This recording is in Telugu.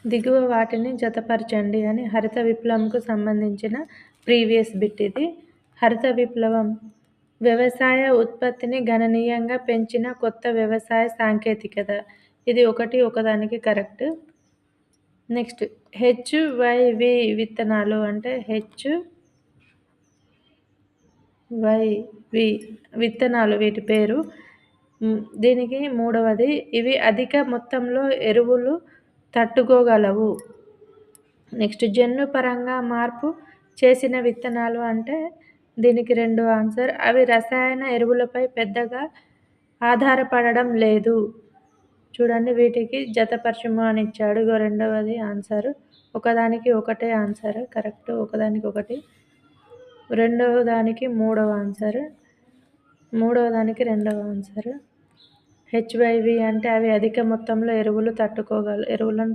దిగువ వాటిని జతపరచండి అని హరిత విప్లవంకు సంబంధించిన ప్రీవియస్ బిట్ ఇది. హరిత విప్లవం వ్యవసాయ ఉత్పత్తిని గణనీయంగా పెంచిన కొత్త వ్యవసాయ సాంకేతికత. ఇది ఒకదానికి కరెక్ట్. నెక్స్ట్ HYV విత్తనాలు అంటే HYV విత్తనాలు వీటి పేరు. దీనికి మూడవది, ఇవి అధిక మొత్తంలో ఎరువులు తట్టుకోగలవు. నెక్స్ట్ జన్యు పరంగా మార్పు చేసిన విత్తనాలు అంటే దీనికి 2 ఆన్సర్. అవి రసాయన ఎరువులపై పెద్దగా ఆధారపడడం లేదు. చూడండి వీటికి జతపరచుము అని ఇచ్చాడు. రెండవది ఆన్సర్. ఒకదానికి ఒకటే ఆన్సర్ కరెక్ట్. ఒకదానికి ఒకటి. రెండవ దానికి మూడవ ఆన్సర్. మూడవ దానికి రెండవ ఆన్సర్. HYV అంటే అవి అధిక మొత్తంలో ఎరువులను